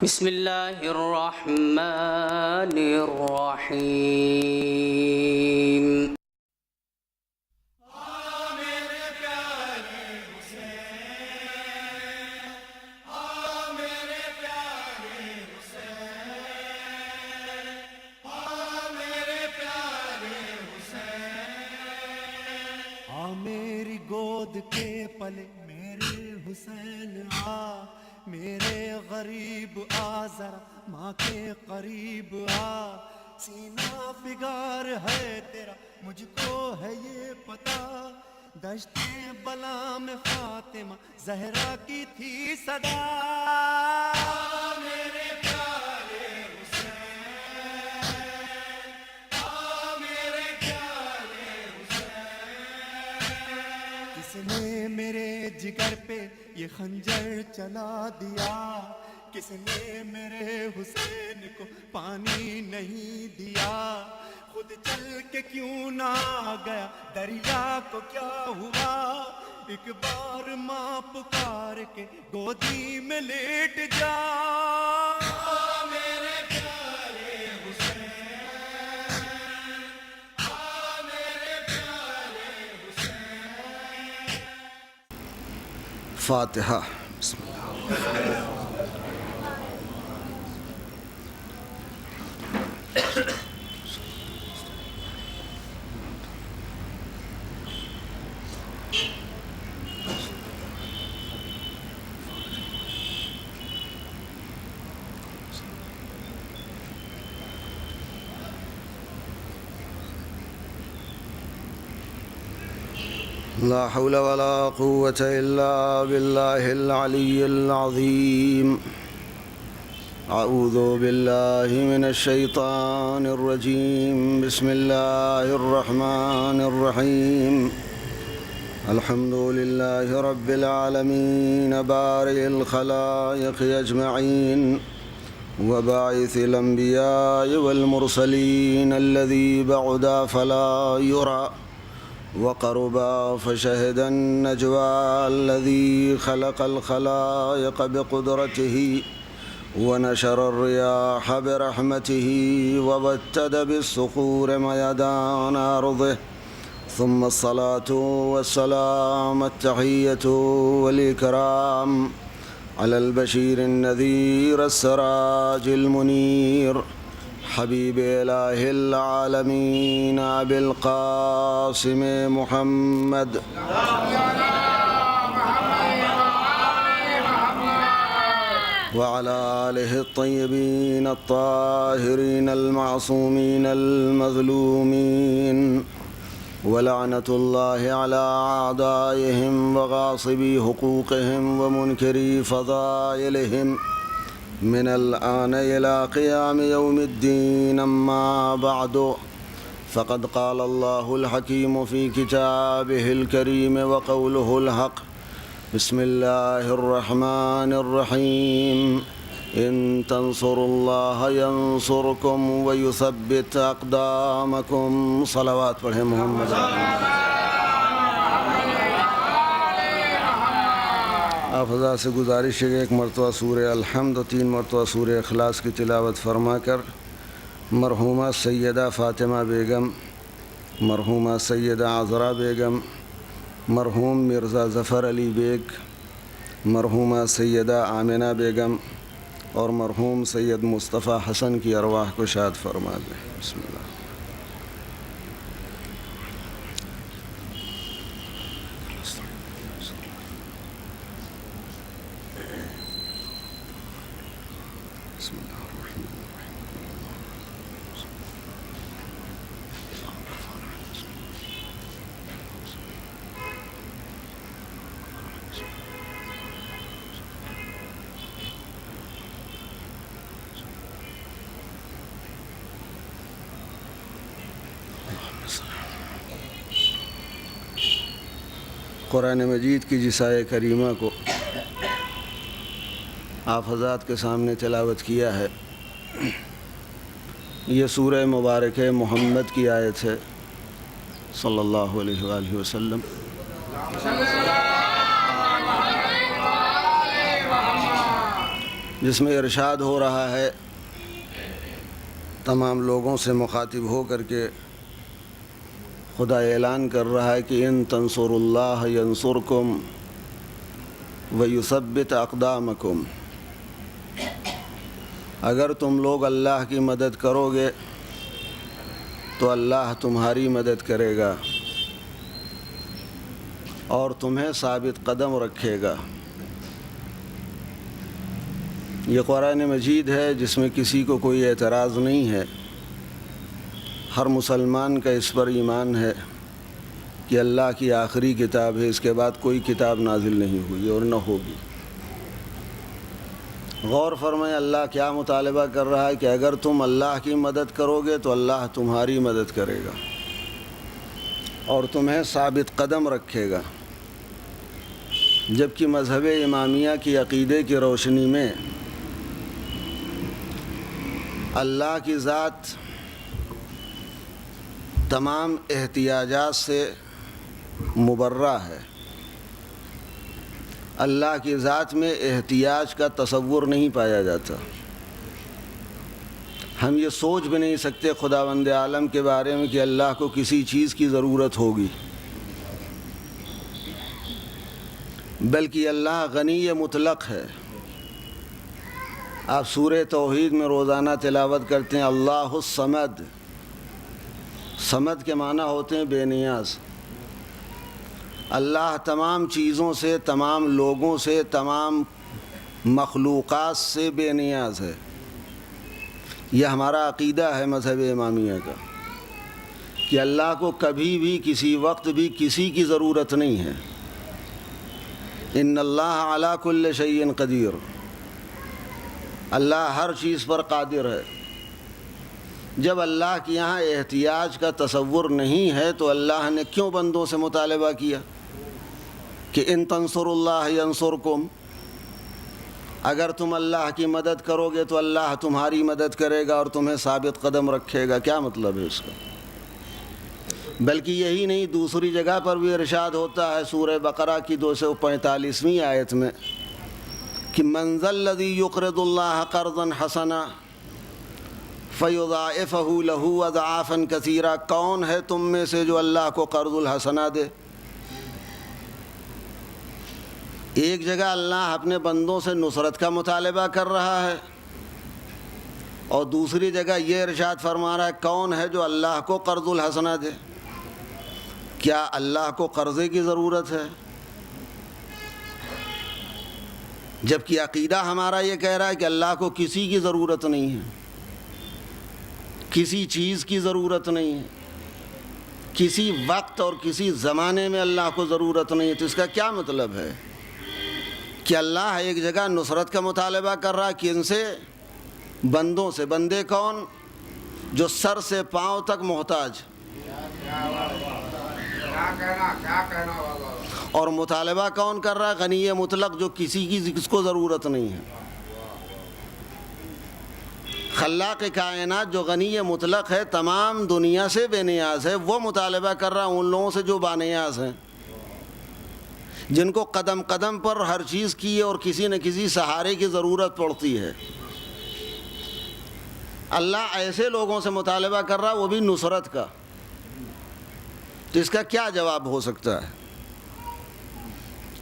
بسم اللہ الرحمن الرحیم۔ میری گود کے پلے میرے حسین آ، میرے غریب آ ذرا ماں کے قریب آ، سینہ فگار ہے تیرا مجھ کو ہے یہ پتا، دشت بلا میں فاطمہ زہرا کی تھی صدا۔ میرے پیارے کس نے میرے جگر پہ یہ خنجر چلا دیا، کس نے میرے حسین کو پانی نہیں دیا، خود چل کے کیوں نہ گیا دریا کو کیا ہوا، ایک بار ماں پکار کے گودی میں لیٹ جا۔ میرے پیارے فاتحہ۔ بسم اللہ۔ لا حول ولا قوة إلا بالله العلي العظيم. أعوذ بالله من الشيطان الرجيم. بسم الله الرحمن الرحيم. الحمد لله رب العالمين بارئ الخلائق أجمعين وباعث الأنبياء والمرسلين الذي بعد فلا يرى وقربا فشهد النجوى الذي خلق الخلائق بقدرته ونشر الرياح برحمته ووتد بالصخور ميدان أرضه، ثم الصلاة والسلام التحية والإكرام على البشير النذير السراج المنير حبيب إله العالمين أبي القاسم محمد وعلى آله الطيبين الطاهرين المعصومين المظلومين، ولعنة الله على أعدائهم وغاصبي حقوقهم ومنكري فضائلهم من الآن إلى قيام يوم الدين. أما بعد، فقد قال الله الحكيم في كتابه الكريم وقوله الحق. بسم الله الرحمن الرحيم. إن تنصروا الله ينصركم ويثبت أقدامكم. صلوات پڑھیں محمد. آپ حضرات سے گزارش ہے کہ ایک مرتبہ سورہ الحمد و 3 مرتبہ سورہ اخلاص کی تلاوت فرما کر مرحومہ سیدہ فاطمہ بیگم، مرحومہ سیدہ عذرا بیگم، مرحوم مرزا ظفر علی بیگ، مرحومہ سیدہ آمنہ بیگم اور مرحوم سید مصطفیٰ حسن کی ارواح کو شاد فرما دیں. بسم اللہ. قرآن مجید کی جس آیہ کریمہ کو آپ حضرات کے سامنے تلاوت کیا ہے، یہ سورہ مبارک محمد کی آیت ہے صلی اللہ علیہ وآلہ وسلم. جس میں ارشاد ہو رہا ہے تمام لوگوں سے مخاطب ہو کر کے خدا اعلان کر رہا ہے کہ ان تنصر اللہ ینصرکم ویثبت اقدامکم، اگر تم لوگ اللہ کی مدد کرو گے تو اللہ تمہاری مدد کرے گا اور تمہیں ثابت قدم رکھے گا۔ یہ قرآن مجید ہے جس میں کسی کو کوئی اعتراض نہیں ہے، ہر مسلمان کا اس پر ایمان ہے کہ اللہ کی آخری کتاب ہے، اس کے بعد کوئی کتاب نازل نہیں ہوئی اور نہ ہوگی۔ غور فرمائیں اللہ کیا مطالبہ کر رہا ہے کہ اگر تم اللہ کی مدد کرو گے تو اللہ تمہاری مدد کرے گا اور تمہیں ثابت قدم رکھے گا، جبکہ مذہب امامیہ کی عقیدے کی روشنی میں اللہ کی ذات تمام احتیاجات سے مبرہ ہے۔ اللہ کی ذات میں احتیاج کا تصور نہیں پایا جاتا۔ ہم یہ سوچ بھی نہیں سکتے خداوند عالم کے بارے میں کہ اللہ کو کسی چیز کی ضرورت ہوگی، بلکہ اللہ غنی مطلق ہے۔ آپ سورہ توحید میں روزانہ تلاوت کرتے ہیں اللہ الصمد، صمد کے معنی ہوتے ہیں بے نیاز۔ اللہ تمام چیزوں سے، تمام لوگوں سے، تمام مخلوقات سے بے نیاز ہے۔ یہ ہمارا عقیدہ ہے مذہب امامیہ کا کہ اللہ کو کبھی بھی کسی وقت بھی کسی کی ضرورت نہیں ہے۔ ان اللہ علی کل شیء قدیر، اللہ ہر چیز پر قادر ہے۔ جب اللہ کے یہاں احتیاج کا تصور نہیں ہے تو اللہ نے کیوں بندوں سے مطالبہ کیا کہ ان تنصر اللہ ینصرکم، اگر تم اللہ کی مدد کرو گے تو اللہ تمہاری مدد کرے گا اور تمہیں ثابت قدم رکھے گا؟ کیا مطلب ہے اس کا؟ بلکہ یہی نہیں، دوسری جگہ پر بھی ارشاد ہوتا ہے سورہ بقرہ کی 245ویں آیت میں کہ من ذا الذی یقرض اللہ قرضا حسنا فیضاعفہ لہ اضعافا کثیرا، کون ہے تم میں سے جو اللہ کو قرض الحسنہ دے؟ ایک جگہ اللہ اپنے بندوں سے نصرت کا مطالبہ کر رہا ہے اور دوسری جگہ یہ ارشاد فرما رہا ہے کون ہے جو اللہ کو قرض الحسنہ دے؟ کیا اللہ کو قرضے کی ضرورت ہے؟ جبکہ عقیدہ ہمارا یہ کہہ رہا ہے کہ اللہ کو کسی کی ضرورت نہیں ہے، کسی چیز کی ضرورت نہیں ہے، کسی وقت اور کسی زمانے میں اللہ کو ضرورت نہیں ہے۔ تو اس کا کیا مطلب ہے کہ اللہ ایک جگہ نصرت کا مطالبہ کر رہا ہے کن سے؟ بندوں سے۔ بندے کون؟ جو سر سے پاؤں تک محتاج، اور مطالبہ کون کر رہا ہے؟ غنی مطلق، جو کسی کی کس کو ضرورت نہیں ہے۔ خلاق کائنات جو غنی مطلق ہے، تمام دنیا سے بے نیاز ہے، وہ مطالبہ کر رہا ہے ان لوگوں سے جو بانیاز ہیں، جن کو قدم قدم پر ہر چیز کی اور کسی نہ کسی سہارے کی ضرورت پڑتی ہے۔ اللہ ایسے لوگوں سے مطالبہ کر رہا ہے، وہ بھی نصرت کا۔ تو اس کا کیا جواب ہو سکتا ہے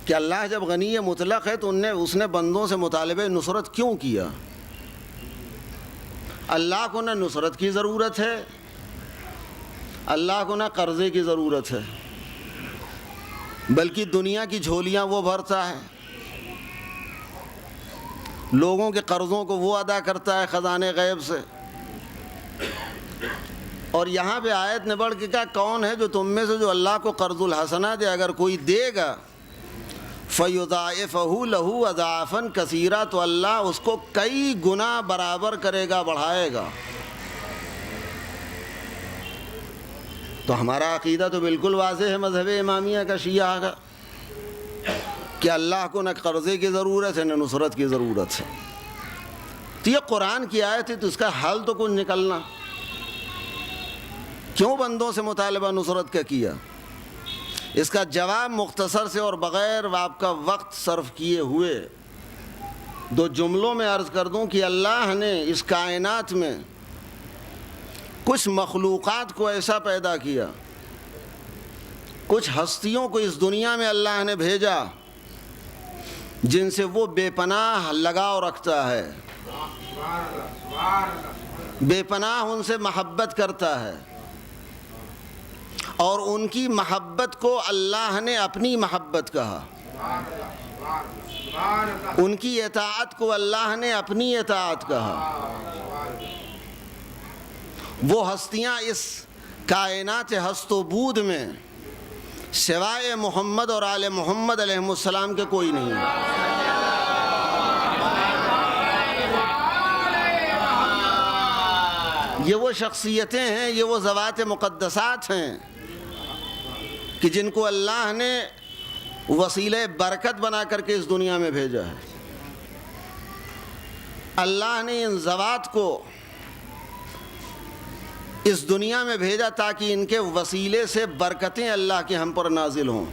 کہ اللہ جب غنی مطلق ہے تو اس نے بندوں سے مطالبہ نصرت کیوں کیا؟ اللہ کو نہ نصرت کی ضرورت ہے، اللہ کو نہ قرضے کی ضرورت ہے، بلکہ دنیا کی جھولیاں وہ بھرتا ہے، لوگوں کے قرضوں کو وہ ادا کرتا ہے خزانے غیب سے۔ اور یہاں پہ آیت نے بڑھ کے کہا کون ہے جو تم میں سے جو اللہ کو قرض الحسنہ دے؟ اگر کوئی دے گا فَيُضَاعِفَهُ لَهُ أَضْعَافًا كَثِيرًا، تو اللہ اس کو کئی گنا برابر کرے گا، بڑھائے گا۔ تو ہمارا عقیدہ تو بالکل واضح ہے مذہب امامیہ کا، شیعہ کا، کہ اللہ کو نہ قرضے کی ضرورت ہے نہ نصرت کی ضرورت ہے۔ تو یہ قرآن کی آیت ہے، تو اس کا حل تو کچھ نکلنا۔ کیوں بندوں سے مطالبہ نصرت کا کیا؟ اس کا جواب مختصر سے اور بغیر آپ کا وقت صرف کیے ہوئے دو جملوں میں عرض کر دوں کہ اللہ نے اس کائنات میں کچھ مخلوقات کو ایسا پیدا کیا، کچھ ہستیوں کو اس دنیا میں اللہ نے بھیجا جن سے وہ بے پناہ لگاؤ رکھتا ہے، بے پناہ ان سے محبت کرتا ہے، اور ان کی محبت کو اللہ نے اپنی محبت کہا، ان کی اطاعت کو اللہ نے اپنی اطاعت کہا۔ وہ ہستیاں اس کائنات ہست و بود میں سوائے محمد اور آل محمد علیہ السلام کے کوئی نہیں ہے۔ یہ وہ شخصیتیں ہیں، یہ وہ ذوات مقدسات ہیں کہ جن کو اللہ نے وسیلہ برکت بنا کر کے اس دنیا میں بھیجا ہے۔ اللہ نے ان ذوات کو اس دنیا میں بھیجا تاکہ ان کے وسیلے سے برکتیں اللہ کے ہم پر نازل ہوں۔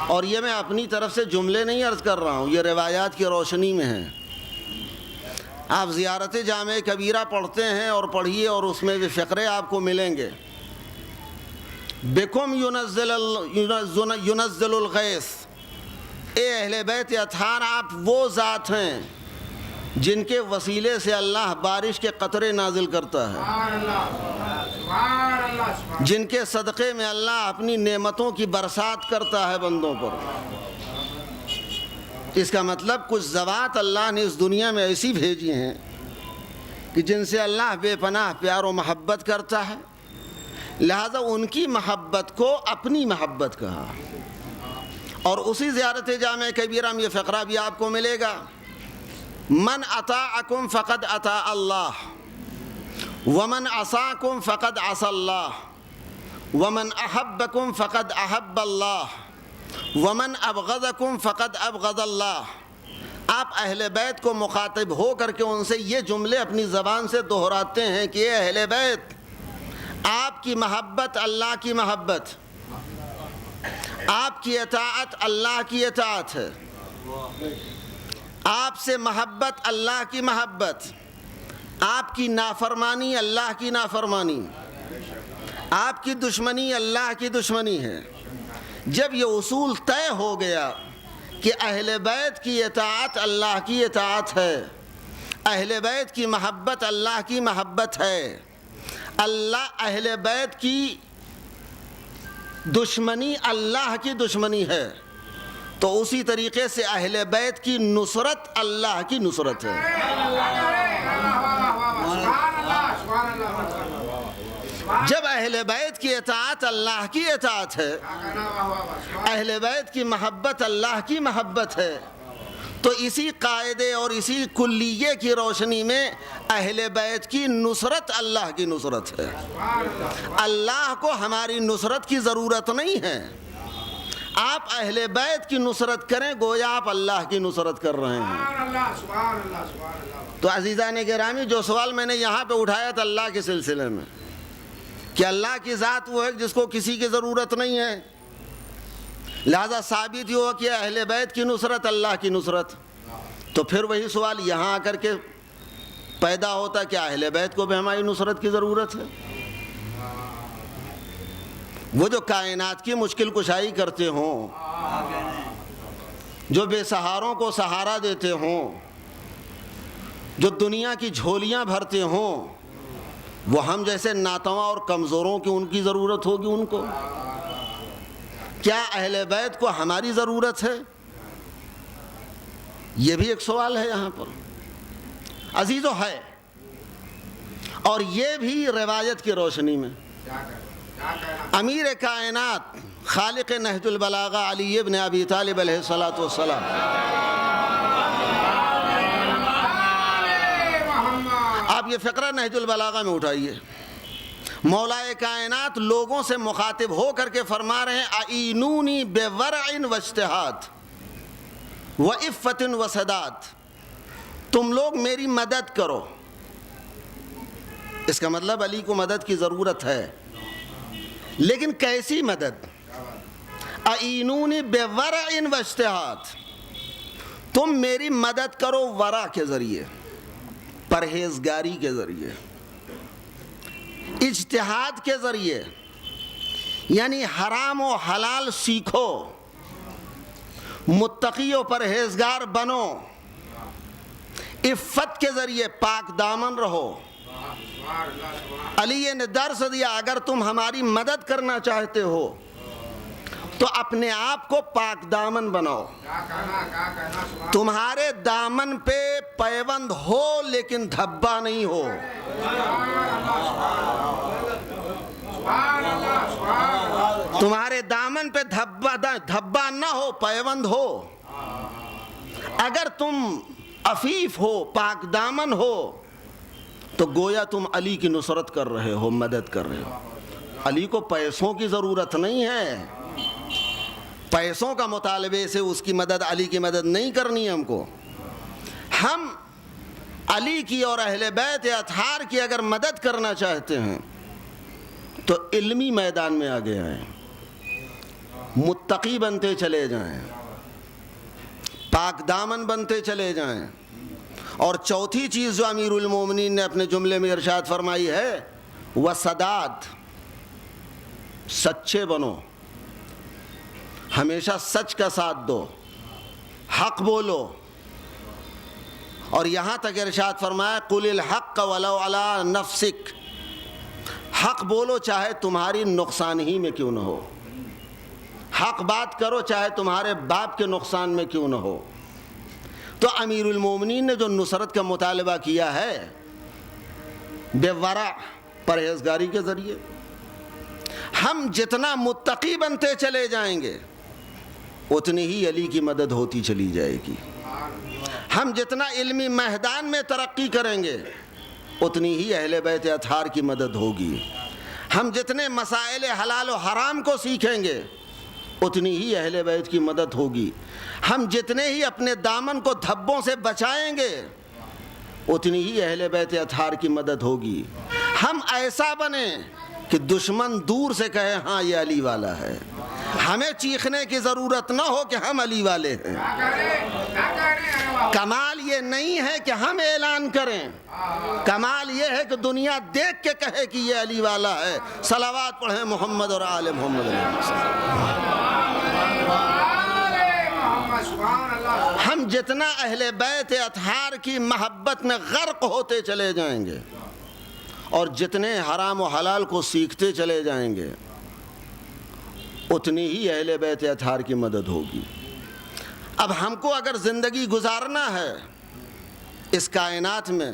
اور یہ میں اپنی طرف سے جملے نہیں عرض کر رہا ہوں، یہ روایات کی روشنی میں ہیں۔ آپ زیارت جامع کبیرہ پڑھتے ہیں اور پڑھیے، اور اس میں بھی فقرے آپ کو ملیں گے۔ بکم ینزل الغیث، اے اہل بیت اطہار، آپ وہ ذات ہیں جن کے وسیلے سے اللہ بارش کے قطرے نازل کرتا ہے، جن کے صدقے میں اللہ اپنی نعمتوں کی برسات کرتا ہے بندوں پر۔ اس کا مطلب کچھ ذوات اللہ نے اس دنیا میں ایسی بھیجی ہیں کہ جن سے اللہ بے پناہ پیار و محبت کرتا ہے، لہذا ان کی محبت کو اپنی محبت کہا۔ اور اسی زیارت جامع کبیرہ میں یہ فقرہ بھی آپ کو ملے گا، من اطاعکم فقد اطاع اللہ ومن عصاکم فقد عصى اللہ ومن احبکم فقد احب اللہ ومن ابغضکم فقد ابغض اللہ۔ آپ اہل بیت کو مخاطب ہو کر کے ان سے یہ جملے اپنی زبان سے دہراتے ہیں کہ اے اہل بیت، آپ کی محبت اللہ کی محبت، آپ کی اطاعت اللہ کی اطاعت ہے، آپ سے محبت اللہ کی محبت، آپ کی نافرمانی اللہ کی نافرمانی، آپ کی دشمنی اللہ کی دشمنی ہے۔ جب یہ اصول طے ہو گیا کہ اہل بیت کی اطاعت اللہ کی اطاعت ہے، اہل بیت کی محبت اللہ کی محبت ہے، اللہ اہل بیت کی دشمنی اللہ کی دشمنی ہے، تو اسی طریقے سے اہل بیت کی نصرت اللہ کی نصرت ہے۔ جب اہل بیت کی اطاعت اللہ کی اطاعت ہے، اہل بیت کی محبت اللہ کی محبت ہے، تو اسی قاعدے اور اسی کلیے کی روشنی میں اہل بیت کی نصرت اللہ کی نصرت ہے۔ اللہ کو ہماری نصرت کی ضرورت نہیں ہے، آپ اہل بیت کی نصرت کریں گویا آپ اللہ کی نصرت کر رہے ہیں۔ تو عزیزان گرامی، جو سوال میں نے یہاں پہ اٹھایا تھا اللہ کے سلسلے میں کہ اللہ کی ذات وہ ہے جس کو کسی کی ضرورت نہیں ہے، لہذا ثابت یہ ہوا کہ اہل بیت کی نصرت اللہ کی نصرت، تو پھر وہی سوال یہاں آ کر کے پیدا ہوتا کہ اہل بیت کو بھی ہماری نصرت کی ضرورت ہے۔ وہ جو کائنات کی مشکل کشائی کرتے ہوں، جو بے سہاروں کو سہارا دیتے ہوں، جو دنیا کی جھولیاں بھرتے ہوں، وہ ہم جیسے ناتواں اور کمزوروں کی ان کی ضرورت ہوگی ان کو؟ کیا اہل بیت کو ہماری ضرورت ہے؟ یہ بھی ایک سوال ہے یہاں پر عزیزو ہے، اور یہ بھی روایت کی روشنی میں امیر کائنات خالق نہج البلاغہ علی ابن ابی طالب علیہ السلام، آپ یہ فقرہ نہج البلاغہ میں اٹھائیے، مولا کائنات لوگوں سے مخاطب ہو کر کے فرما رہے ہیں اعینونی بورع واجتہاد وعفت وسداد، تم لوگ میری مدد کرو۔ اس کا مطلب علی کو مدد کی ضرورت ہے، لیکن کیسی مدد؟ اعینونی بورع واجتہاد، تم میری مدد کرو ورع کے ذریعے، پرہیزگاری کے ذریعے، اجتہاد کے ذریعے، یعنی حرام و حلال سیکھو، متقی و پرہیزگار بنو، عفت کے ذریعے پاک دامن رہو۔ علی نے درس دیا اگر تم ہماری مدد کرنا چاہتے ہو تو اپنے آپ کو پاک دامن بناؤ، تمہارے دامن پہ پیوند ہو لیکن دھبا نہیں ہو، تمہارے دامن پہ دھبا نہ ہو، پیوند ہو۔ اگر تم عفیف ہو، پاک دامن ہو، تو گویا تم علی کی نصرت کر رہے ہو، مدد کر رہے ہو۔ علی کو پیسوں کی ضرورت نہیں ہے، پیسوں کا مطالبے سے اس کی مدد، علی کی مدد نہیں کرنی ہے ہم کو۔ ہم علی کی اور اہل بیت اطہار کی اگر مدد کرنا چاہتے ہیں تو علمی میدان میں آگے آئیں، متقی بنتے چلے جائیں، پاک دامن بنتے چلے جائیں۔ اور چوتھی چیز جو امیر المومنین نے اپنے جملے میں ارشاد فرمائی ہے وسداد، سچے بنو، ہمیشہ سچ کا ساتھ دو، حق بولو۔ اور یہاں تک ارشاد فرمایا قل الحق ولو علی نفسک، حق بولو چاہے تمہاری نقصان ہی میں کیوں نہ ہو، حق بات کرو چاہے تمہارے باپ کے نقصان میں کیوں نہ ہو۔ تو امیر المومنین نے جو نصرت کا مطالبہ کیا ہے بے ورع، پرہیزگاری کے ذریعے، ہم جتنا متقی بنتے چلے جائیں گے اتنی ہی علی کی مدد ہوتی چلی جائے گی، ہم جتنا علمی میدان میں ترقی کریں گے اتنی ہی اہل بیت اطہار کی مدد ہوگی، ہم جتنے مسائل حلال و حرام کو سیکھیں گے اتنی ہی اہل بیت کی مدد ہوگی، ہم جتنے ہی اپنے دامن کو دھبوں سے بچائیں گے اتنی ہی اہل بیت اطہار کی مدد ہوگی۔ ہم ایسا بنیں کہ دشمن دور سے کہے ہاں یہ علی والا ہے، ہمیں چیخنے کی ضرورت نہ ہو کہ ہم علی والے ہیں۔ کمال یہ نہیں ہے کہ ہم اعلان کریں، کمال یہ ہے کہ دنیا دیکھ کے کہے کہ یہ علی والا ہے۔ صلوات پڑھیں محمد اور آل محمد علیہ وسلم۔ ہم جتنا اہل بیت اطہار کی محبت میں غرق ہوتے چلے جائیں گے اور جتنے حرام و حلال کو سیکھتے چلے جائیں گے اتنی ہی اہل بیت اطہار کی مدد ہوگی۔ اب ہم کو اگر زندگی گزارنا ہے اس کائنات میں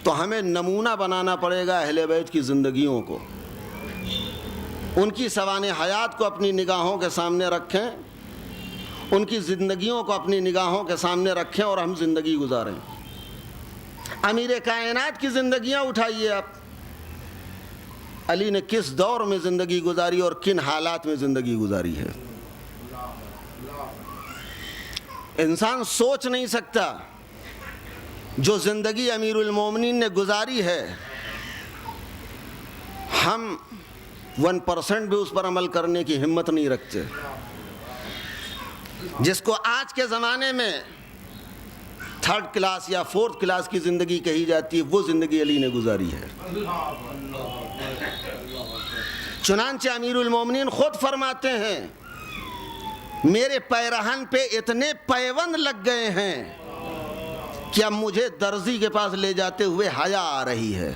تو ہمیں نمونہ بنانا پڑے گا اہل بیت کی زندگیوں کو، ان کی سوانح حیات کو اپنی نگاہوں کے سامنے رکھیں، ان کی زندگیوں کو اپنی نگاہوں کے سامنے رکھیں اور ہم زندگی گزاریں۔ امیر کائنات کی زندگیاں اٹھائیے آپ، علی نے کس دور میں زندگی گزاری اور کن حالات میں زندگی گزاری ہے، انسان سوچ نہیں سکتا۔ جو زندگی امیر المومنین نے گزاری ہے ہم 1% بھی اس پر عمل کرنے کی ہمت نہیں رکھتے۔ جس کو آج کے زمانے میں 3rd کلاس یا 4th کلاس کی زندگی کہی جاتی ہے وہ زندگی علی نے گزاری ہے۔ چنانچہ امیر المومنین خود فرماتے ہیں میرے پیرہن پہ اتنے پیوند لگ گئے ہیں کہ اب مجھے درزی کے پاس لے جاتے ہوئے حیا آ رہی ہے۔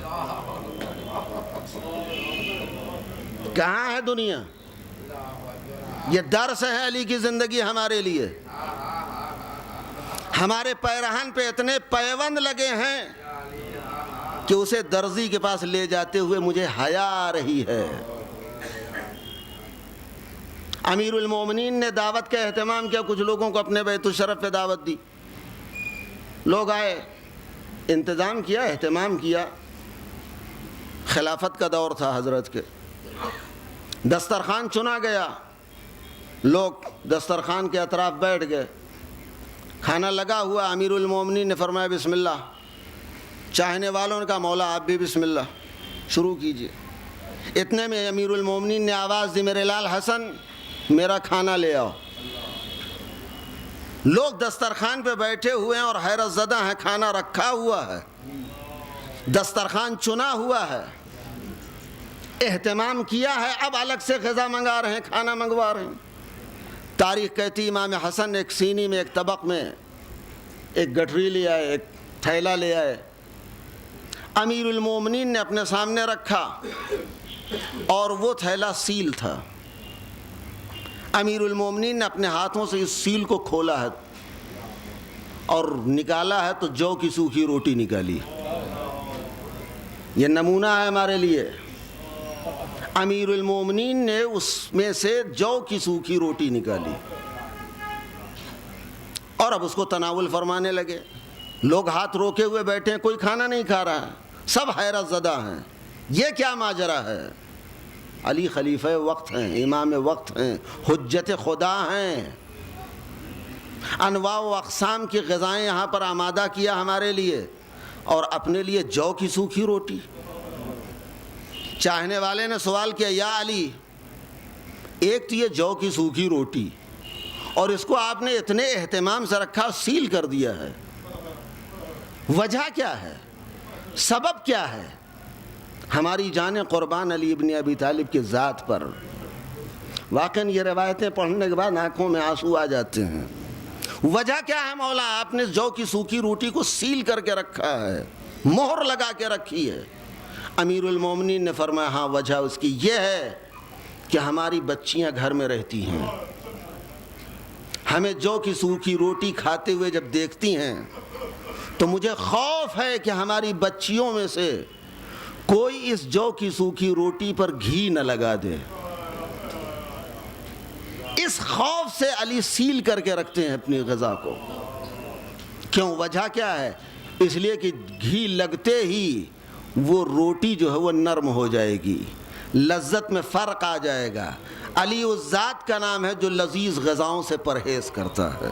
کہاں ہے دنیا؟ یہ درس ہے علی کی زندگی ہمارے لیے۔ ہمارے پیرہن پہ اتنے پیوند لگے ہیں کہ اسے درزی کے پاس لے جاتے ہوئے مجھے حیا آ رہی ہے۔ امیر المومنین نے دعوت کا اہتمام کیا، کچھ لوگوں کو اپنے بیت الشرف پہ دعوت دی، لوگ آئے، انتظام کیا، اہتمام کیا۔ خلافت کا دور تھا حضرت کے، دسترخوان چنا گیا، لوگ دسترخوان کے اطراف بیٹھ گئے، کھانا لگا ہوا، امیر المومنین نے فرمایا بسم اللہ، چاہنے والوں نے کہا مولا آپ بھی بسم اللہ شروع کیجئے۔ اتنے میں امیر المومنین نے آواز دی میرے لال حسن میرا کھانا لے آؤ۔ لوگ دسترخوان پہ بیٹھے ہوئے ہیں اور حیرت زدہ ہیں، کھانا رکھا ہوا ہے، دسترخوان چنا ہوا ہے، اہتمام کیا ہے، اب الگ سے غذا منگا رہے ہیں، کھانا منگوا رہے ہیں۔ تاریخ کہتی امام حسن ایک سینی میں، ایک طبق میں ایک گٹری لے آئے، ایک تھیلا لے آئے، امیر المومنین نے اپنے سامنے رکھا اور وہ تھیلا سیل تھا۔ امیر المومنین نے اپنے ہاتھوں سے اس سیل کو کھولا ہے اور نکالا ہے تو جو کی سوکھی روٹی نکالی۔ یہ نمونہ ہے ہمارے لیے، امیر المومنین نے اس میں سے جو کی سوکھی روٹی نکالی اور اب اس کو تناول فرمانے لگے۔ لوگ ہاتھ روکے ہوئے بیٹھے ہیں، کوئی کھانا نہیں کھا رہا ہے، سب حیرت زدہ ہیں، یہ کیا ماجرا ہے؟ علی خلیفہ وقت ہیں، امام وقت ہیں، حجت خدا ہیں، انواع و اقسام کی غذائیں یہاں پر آمادہ کیا ہمارے لیے، اور اپنے لیے جو کی سوکھی روٹی۔ چاہنے والے نے سوال کیا، یا علی، ایک تو یہ جو کی سوکھی روٹی اور اس کو آپ نے اتنے اہتمام سے رکھا، سیل کر دیا ہے، وجہ کیا ہے؟ سبب کیا ہے؟ ہماری جان قربان علی ابن ابی طالب کی ذات پر واقعاً یہ روایتیں پڑھنے کے بعد آنکھوں میں آنسو آ جاتے ہیں۔ وجہ کیا ہے مولا؟ آپ نے جو کی سوکھی روٹی کو سیل کر کے رکھا ہے، مہر لگا کے رکھی ہے۔ امیر المومنین نے فرمایا ہاں، وجہ اس کی یہ ہے کہ ہماری بچیاں گھر میں رہتی ہیں، ہمیں جو کی سوکھی روٹی کھاتے ہوئے جب دیکھتی ہیں تو مجھے خوف ہے کہ ہماری بچیوں میں سے کوئی اس جو کی سوکھی روٹی پر گھی نہ لگا دے۔ اس خوف سے علی سیل کر کے رکھتے ہیں اپنی غذا کو۔ کیوں؟ وجہ کیا ہے؟ اس لیے کہ گھی لگتے ہی وہ روٹی جو ہے وہ نرم ہو جائے گی، لذت میں فرق آ جائے گا۔ علی اس ذات کا نام ہے جو لذیذ غذاؤں سے پرہیز کرتا ہے۔